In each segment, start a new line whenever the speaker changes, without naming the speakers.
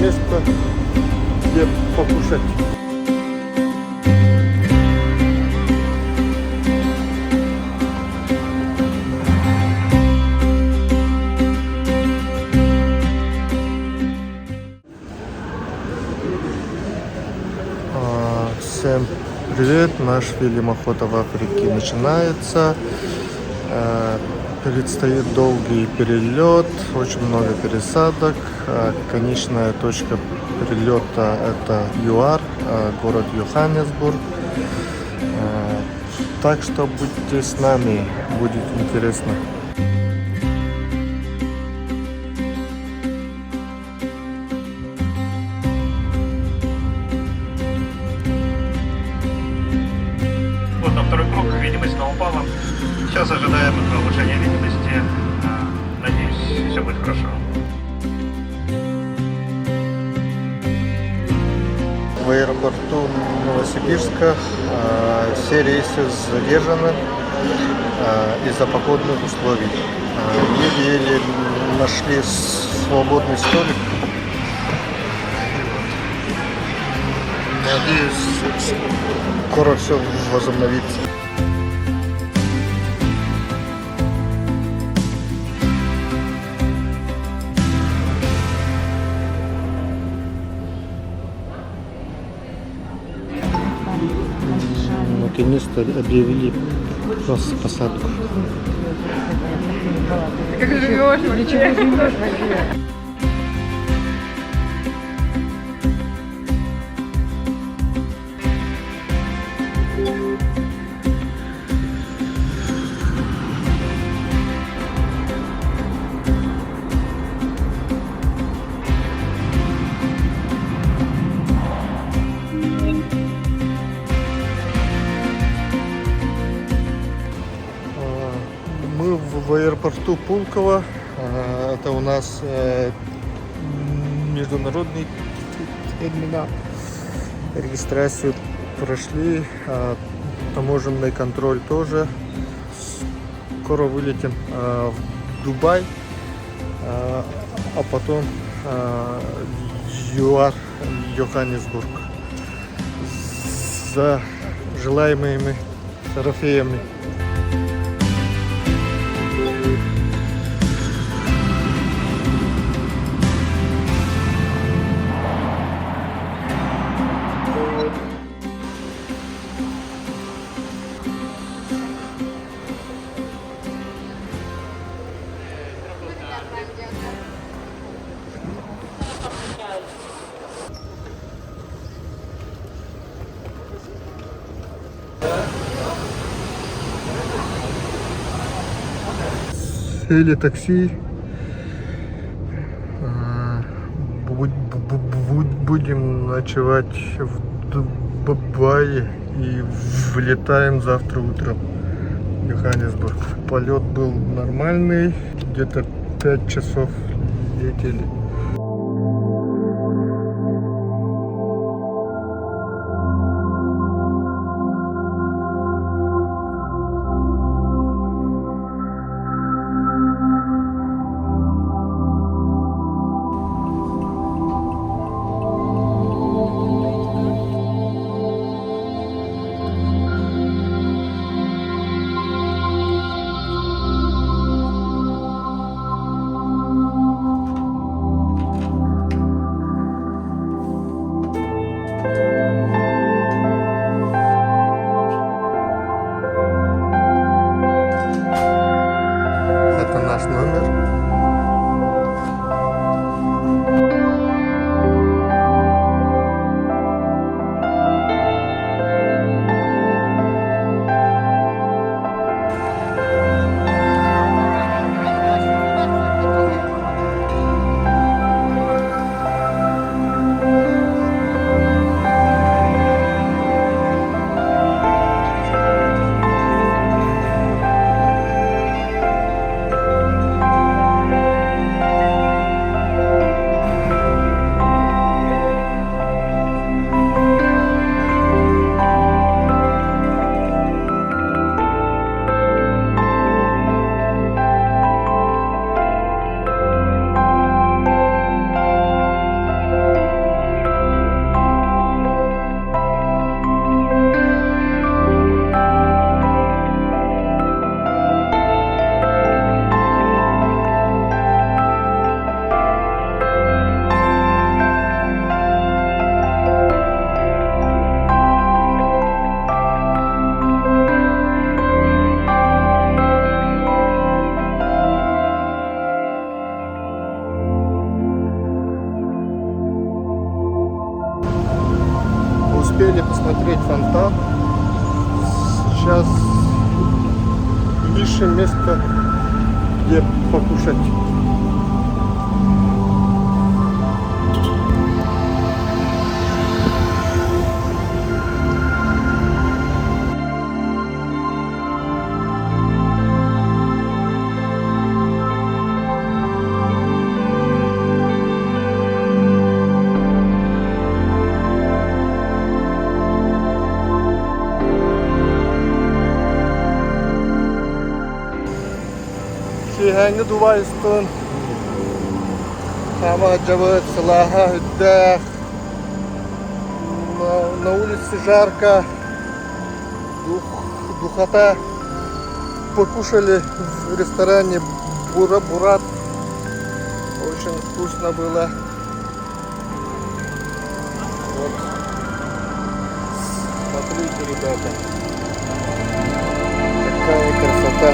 место, где покушать. Всем привет! Наш фильм «Охота в Африке» начинается. Предстоит долгий перелет, очень много пересадок. Конечная точка перелета — это ЮАР, город Йоханнесбург. Так что будьте с нами, будет интересно.
Вот на второй круг видимость снова упала. Сейчас ожидаем повышения видимости. Надеюсь, все будет хорошо.
В аэропорту Новосибирска все рейсы задержаны из-за погодных условий. Еле-еле нашли свободный столик. Надеюсь, скоро все возобновится. Наконец-то объявили посадку.
Как живешь? Ничего живешь вообще.
Мы в аэропорту Пулково. Это у нас международный терминал. Регистрацию прошли, таможенный контроль тоже. Скоро вылетим в Дубай, а потом ЮАР, Йоханнесбург за желаемыми трофеями. Сели такси. Будем ночевать в Дубае и вылетаем завтра утром в Йоханнесбург. Полет был нормальный, где-то 5 часов летели. успели посмотреть фонтан. Сейчас ищем место, где покушать. Hangi Dubai üstün Хама Джавед, Салаха, Хюддах. На улице жарко, духота. Покушали в ресторане Бурат. Очень вкусно было. Вот. Смотрите, ребята. Какая красота.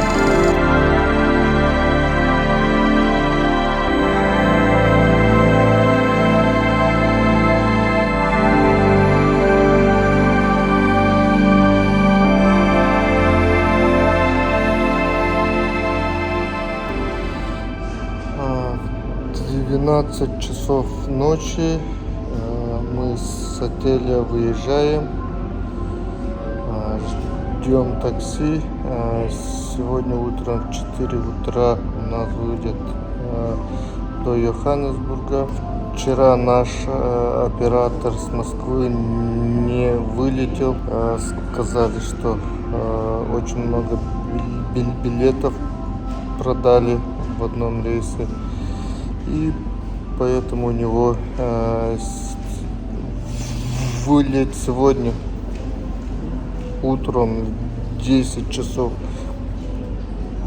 В 12 часов ночи мы с отеля выезжаем, ждем такси. Сегодня утром в 4 утра у нас выйдет до Йоханнесбурга. Вчера наш оператор с Москвы не вылетел. Сказали, что очень много билетов продали в одном рейсе. И поэтому у него вылет сегодня утром в 10 часов.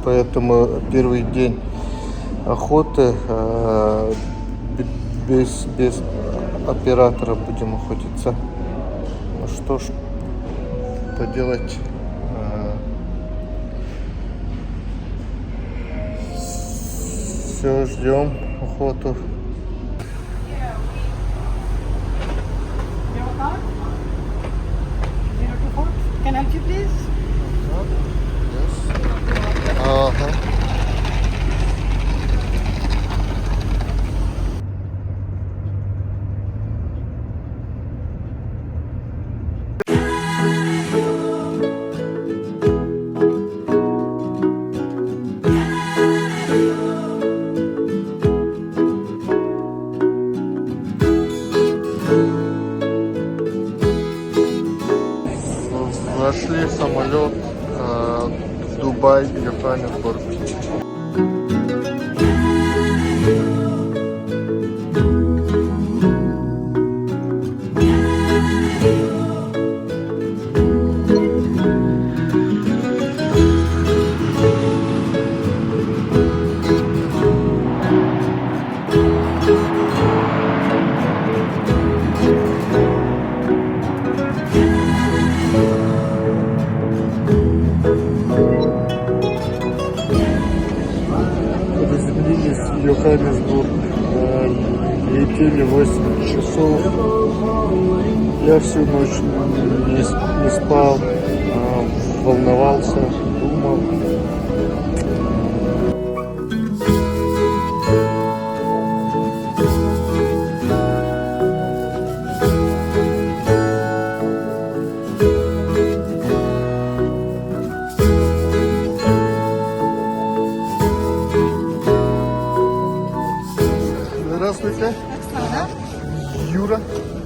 Поэтому первый день охоты без оператора будем охотиться. Ну что ж поделать. Все, ждем охоту.
Can I help you, please?
Ага. Вошли в самолет Дубай, Йоханнесбург. Приземлились в Йоханнесбург, летели 8 часов. Я всю ночь не спал, волновался, думал. Здравствуйте.
Оксана.
Юра.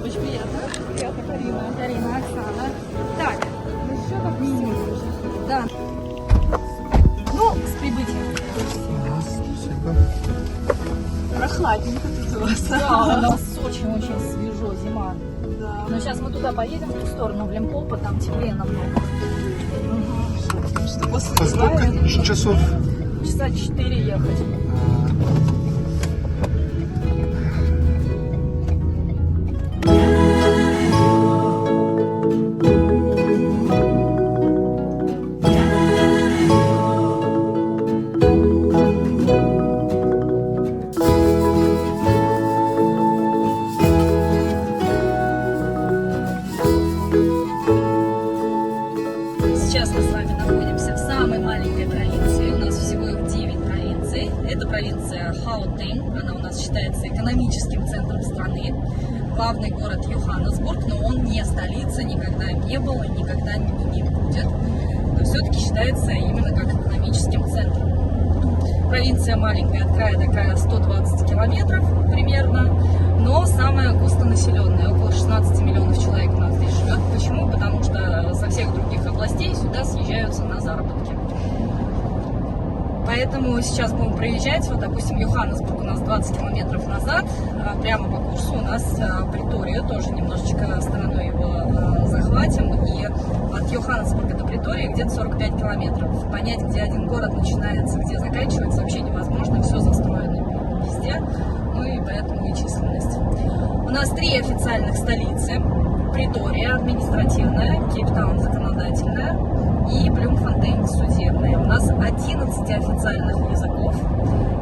Очень приятно. Приятно, Карина. Карина, Оксана. Так, ну что как минимум. Да. Ну, с прибытием.
Спасибо.
Прохладненько тут у вас. Да, у нас очень-очень свежо, зима. Да. Но сейчас мы туда поедем, в ту сторону, в Лимпопо, там теплее намного. Что после
А сколько часов?
часа 4 ехать. центром страны, главный город Йоханнесбург, но он не столица, никогда не был и никогда не будет. Но все-таки считается именно как экономическим центром. Провинция маленькая, от края до края 120 километров примерно, но самая густонаселенная, около 16 миллионов человек у нас здесь живет. Почему? Потому что со всех других областей сюда съезжаются на заработки. Поэтому сейчас будем проезжать, вот, допустим, Йоханнесбург у нас 20 километров назад, прямо по курсу у нас Претория, тоже немножечко стороной его захватим, и от Йоханнесбурга до Претории где-то 45 километров. Понять, где один город начинается, где заканчивается, вообще невозможно, все застроено везде, ну и поэтому и численность. У нас 3 официальных столицы: Претория административная, Кейптаун законодательная и Блумфонтейн судебная. У нас 11 официальных языков,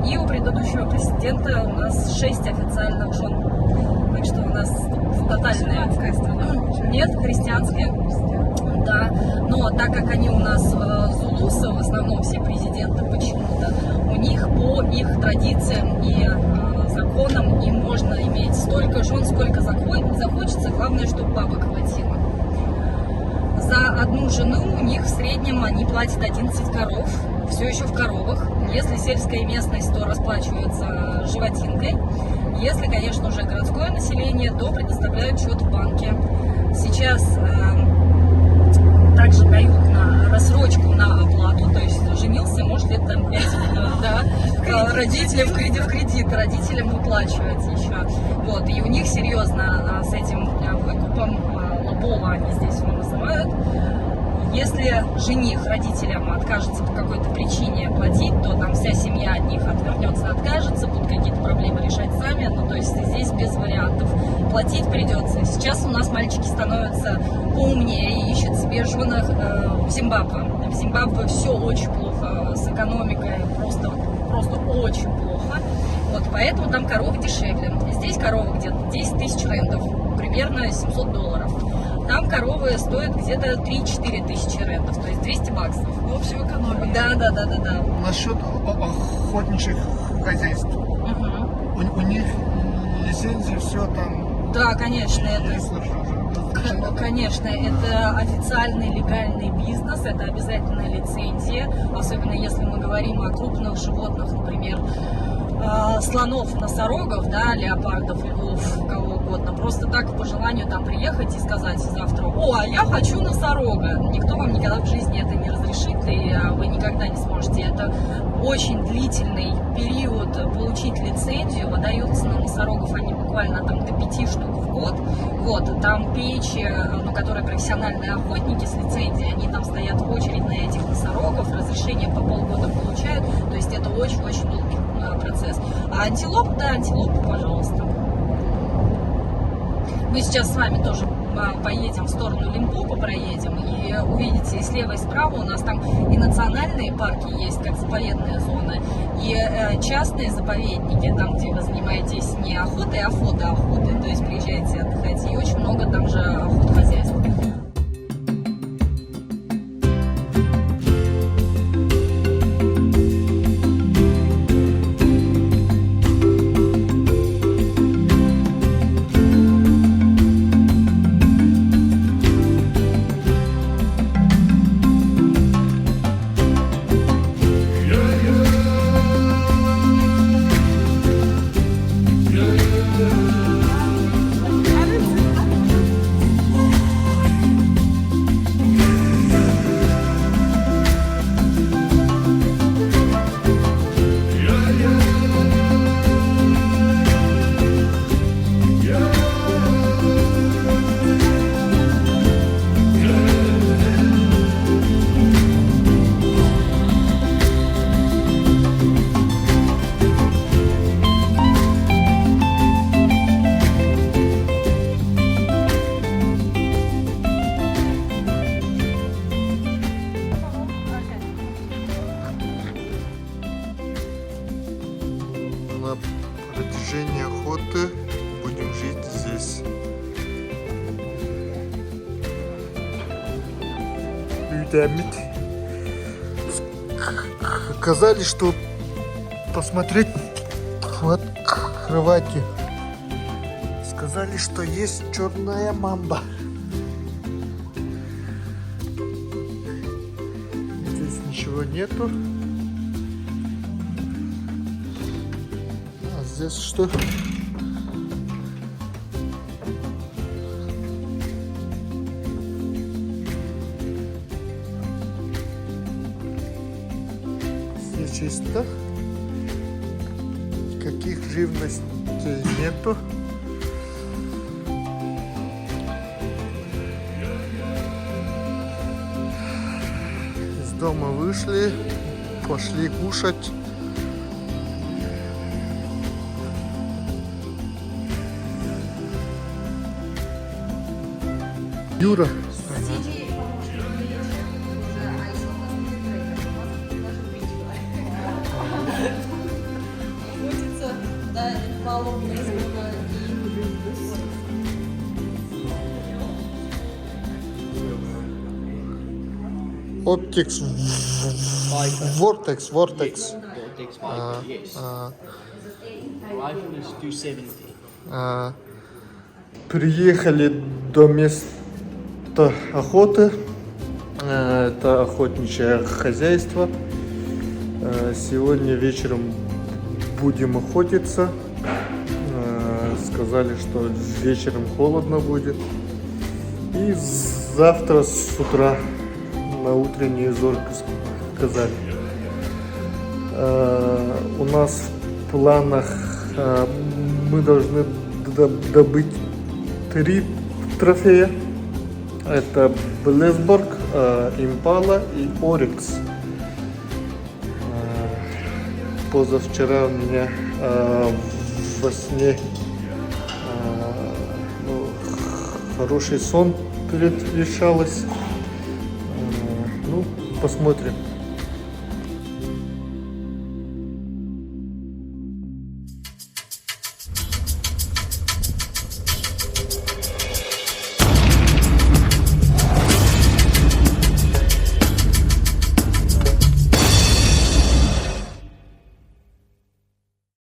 и у предыдущего президента у нас 6 официальных жен. Так что у нас тотальная страна. Нет, христианская. Да, но так как они у нас зулусы, в основном все президенты почему-то, у них по их традициям и законам им можно иметь столько жен, сколько захочется, главное, чтобы бабок хватило. За одну жену у них в среднем они платят 11 коров, все еще в коровах. Если сельская местность, то расплачиваются животинкой. Если, конечно, уже городское население, то предоставляют счет в банке. Сейчас также дают на рассрочку на оплату, то есть женился, может, лет там 5, да, родителям в кредит, родителям выплачивать еще. Вот, и у них серьезно с этим выкупом, лобова они здесь его называют. Если жених родителям откажется по какой-то причине платить, то там вся семья от них отвернется, откажется, будут какие-то проблемы решать сами, ну то есть здесь без вариантов. Платить придется. Сейчас у нас мальчики становятся поумнее и ищут себе женах в Зимбабве. В Зимбабве все очень плохо с экономикой, просто очень плохо. Вот, поэтому там коровы дешевле. Здесь коровы где-то 10 тысяч рентов, примерно $700. Там коровы стоят где-то 3-4 тысячи рентов, то есть 200 баксов.
В общем, экономия.
Да.
Насчет охотничьих хозяйств. У них лицензии, все там.
Да, конечно, Конечно, это официальный легальный бизнес, это обязательная лицензия, особенно если мы говорим о крупных животных, например, слонов, носорогов, да, леопардов, львов, кого угодно. Просто так по желанию там приехать и сказать завтра: о, а я хочу носорога. Никто вам никогда в жизни это не разрешит, и вы никогда не сможете. Это очень длительный период получить лицензию. Выдаются на носорогов они буквально там до 5 штук в год. Вот, там печи, ну, которые профессиональные охотники с лицензией, они там стоят в очередь на этих носорогов, разрешение по полгода получают. То есть это очень-очень долгий процесс. А антилоп, да, антилопу, пожалуйста. Мы сейчас с вами тоже поедем в сторону Лимпопо, проедем, и увидите и слева, и справа у нас там и национальные парки есть, как заповедная зона, и частные заповедники, там, где вы занимаетесь не охотой, а фотоохотой, то есть приезжаете отдыхать, и очень много там же охотхозяйств.
На протяжении охоты будем жить здесь. Сказали, что посмотреть вот кровати Сказали, что есть черная мамба. Здесь ничего нету. А здесь что? Здесь чисто. Никаких живностей нету. Из дома вышли, пошли кушать. Юра.
Крутится, да, валом Фейсбука
Optics Vortex.
Vortex Viper, yes. iPhone is 270.
Приехали до места охоты. Это охотничье хозяйство. Сегодня вечером будем охотиться. Сказали, что вечером холодно будет. И завтра с утра на утреннюю зорьку сказали. У нас в планах мы должны добыть 3 трофея. Это Блэсборг, Импала и Орикс. Позавчера у меня во сне хороший сон предвещалось. Ну, посмотрим.